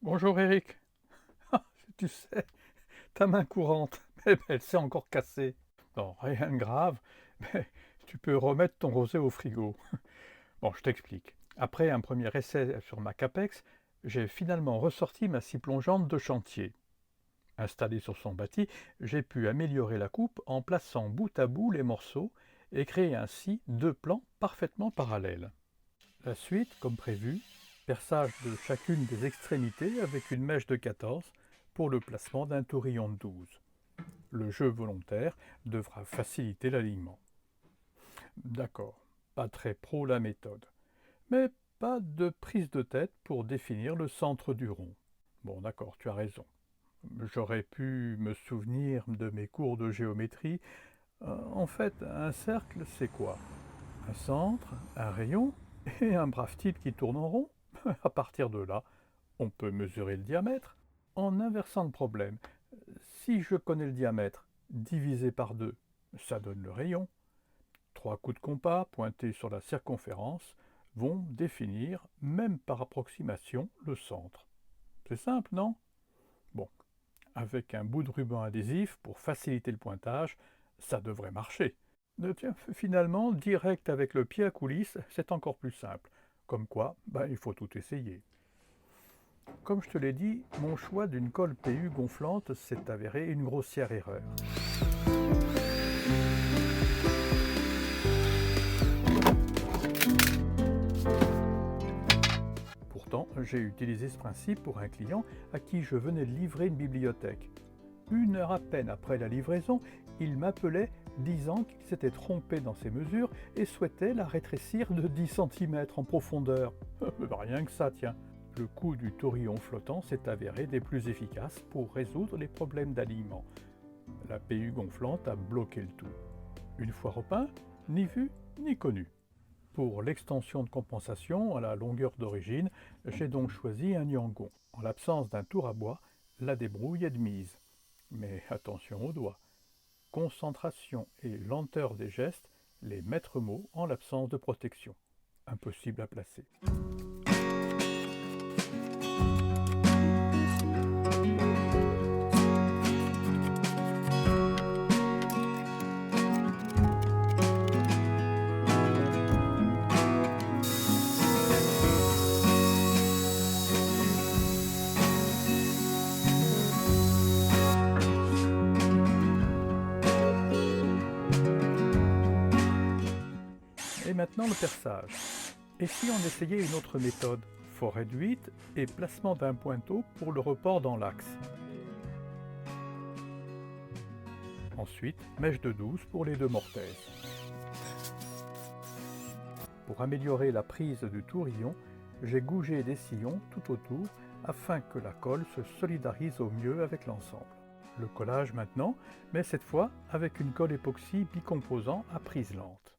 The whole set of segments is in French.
Bonjour Eric. Ah, tu sais, ta main courante, elle s'est encore cassée. Non, rien de grave, mais tu peux remettre ton rosé au frigo. Bon, je t'explique. Après un premier essai sur ma Capex, j'ai finalement ressorti ma scie plongeante de chantier. Installée sur son bâti, j'ai pu améliorer la coupe en plaçant bout à bout les morceaux et créer ainsi deux plans parfaitement parallèles. La suite, comme prévu, perçage de chacune des extrémités avec une mèche de 14 pour le placement d'un tourillon de 12. Le jeu volontaire devra faciliter l'alignement. D'accord, pas très pro la méthode, mais pas de prise de tête pour définir le centre du rond. Bon d'accord, tu as raison. J'aurais pu me souvenir de mes cours de géométrie. En fait, un cercle, c'est quoi? Un centre, un rayon et un brave type qui tourne en rond. À partir de là, on peut mesurer le diamètre en inversant le problème. Si je connais le diamètre divisé par 2, ça donne le rayon. Trois coups de compas pointés sur la circonférence vont définir, même par approximation, le centre. C'est simple, non? Bon, avec un bout de ruban adhésif pour faciliter le pointage, ça devrait marcher. Tiens, finalement, direct avec le pied à coulisse, c'est encore plus simple. Comme quoi, il faut tout essayer. Comme je te l'ai dit, mon choix d'une colle PU gonflante s'est avéré une grossière erreur. Pourtant, j'ai utilisé ce principe pour un client à qui je venais de livrer une bibliothèque. 1 heure à peine après la livraison, il m'appelait disant qu'il s'était trompé dans ses mesures et souhaitait la rétrécir de 10 cm en profondeur. Rien que ça, tiens. Le coup du taurillon flottant s'est avéré des plus efficaces pour résoudre les problèmes d'alignement. La PU gonflante a bloqué le tout. Une fois repeint, ni vu ni connu. Pour l'extension de compensation à la longueur d'origine, j'ai donc choisi un yangon. En l'absence d'un tour à bois, la débrouille est de mise. Mais attention aux doigts. Concentration et lenteur des gestes, les maîtres mots en l'absence de protection. Impossible à placer. Et maintenant le perçage. Et si on essayait une autre méthode? Fort réduite et placement d'un pointeau pour le report dans l'axe. Ensuite, mèche de 12 pour les deux mortaises. Pour améliorer la prise du tourillon, j'ai gougé des sillons tout autour afin que la colle se solidarise au mieux avec l'ensemble. Le collage maintenant, mais cette fois avec une colle époxy bicomposant à prise lente.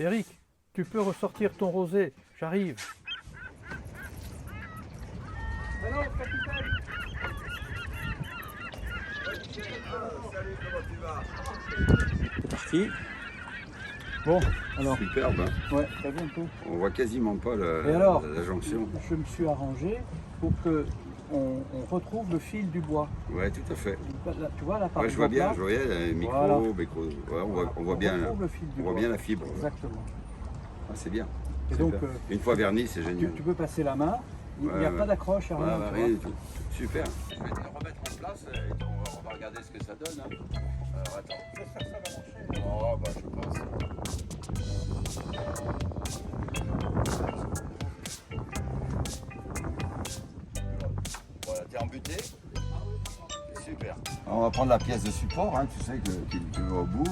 Eric, tu peux ressortir ton rosé, j'arrive. Allô, capitaine. Salut, comment tu vas? Parti. Bon, alors, Superbe, hein. ouais, t'as bien tout. On voit quasiment pas Et alors, la jonction. je me suis arrangé pour que on retrouve le fil du bois. Ouais, tout à fait. Là, tu vois là par Ouais, je vois exemple, bien, là, je vois bien les micros, Voilà. ouais, on voit bien, retrouve le fil du on voit bois. bien la fibre. Ouais. Exactement. Ah, c'est bien. Et Super. donc, Une fois verni, c'est tu, génial. tu peux passer la main, il n'y a Ouais, pas d'accroche, il n'y a Ouais, rien. ouais, tu rien vois. du tout. Super. Je vais te le remettre en place et on va regarder ce que ça donne. Hein. Alors attends. J'espère que ça va marcher. Oh, bah je pense. Voilà, t'es embuté. Super. On va prendre la pièce de support, hein, tu sais, que tu veux au bout.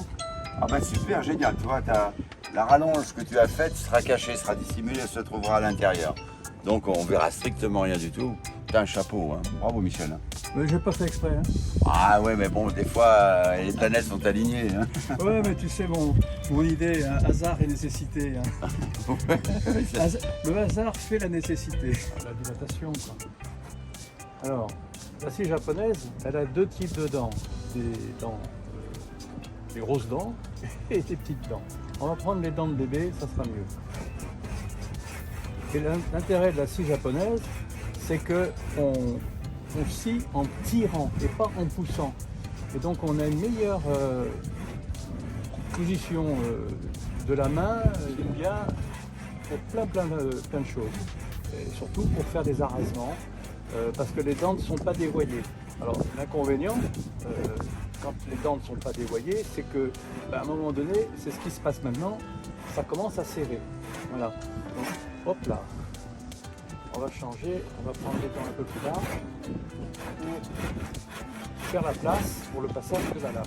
Ah ben super, génial, tu vois, la rallonge que tu as faite sera cachée, sera dissimulée, elle se trouvera à l'intérieur. Donc on verra strictement rien du tout. T'as un chapeau, hein. Bravo Michel. Hein. Mais j'ai pas fait exprès. Hein. Ah ouais, mais bon, des fois, les planètes sont alignées. Hein. Ouais, mais tu sais, mon idée, hein, hasard et nécessité. Hein. Le hasard fait la nécessité. La dilatation, quoi. Alors, la scie japonaise, elle a deux types de dents. Des dents, des grosses dents et des petites dents. On va prendre les dents de bébé, ça sera mieux. Et l'intérêt de la scie japonaise, c'est que on scie en tirant et pas en poussant. Et donc on a une meilleure position de la main, bien pour plein de choses. Et surtout pour faire des arrasements, parce que les dents ne sont pas dévoyées. Alors l'inconvénient, quand les dents ne sont pas dévoyées, c'est que à un moment donné, c'est ce qui se passe maintenant, ça commence à serrer. Voilà. Donc, hop là. On va changer, on va prendre les dents un peu plus larges pour faire la place pour le passage de la lame.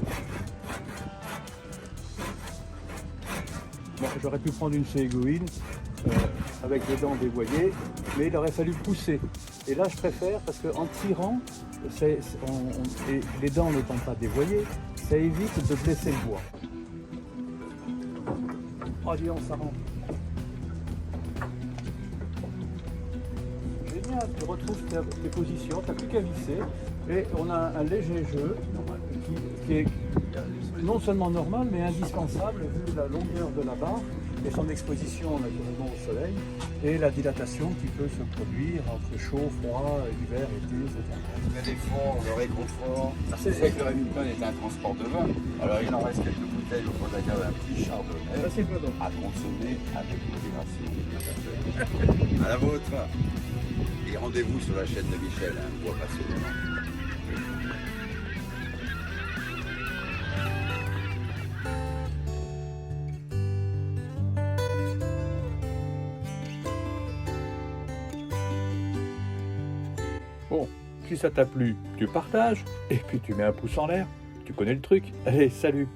Bon, j'aurais pu prendre une Segoin avec les dents dévoyées, mais il aurait fallu pousser. Et là, je préfère parce qu'en tirant, et les dents n'étant pas dévoyées, ça évite de blesser le bois. Oh, dis donc, ça rentre. Génial, tu retrouves tes positions, tu n'as plus qu'à visser. Et on a un léger jeu qui est non seulement normal, mais indispensable vu la longueur de la barre et son exposition naturellement au soleil et la dilatation qui peut se produire entre chaud, froid, hiver, été, etc. Le défaut, le réconfort. C'est vrai que le Remington est un transport de vin. Alors il en reste quelques bouteilles au fond de la cave, un petit chardonnay Ça, c'est pas bon. à consommer avec modération. À la vôtre. Et rendez-vous sur la chaîne de Michel, hein, bois passionnément. Bon, si ça t'a plu, tu partages et puis tu mets un pouce en l'air. Tu connais le truc. Allez, salut!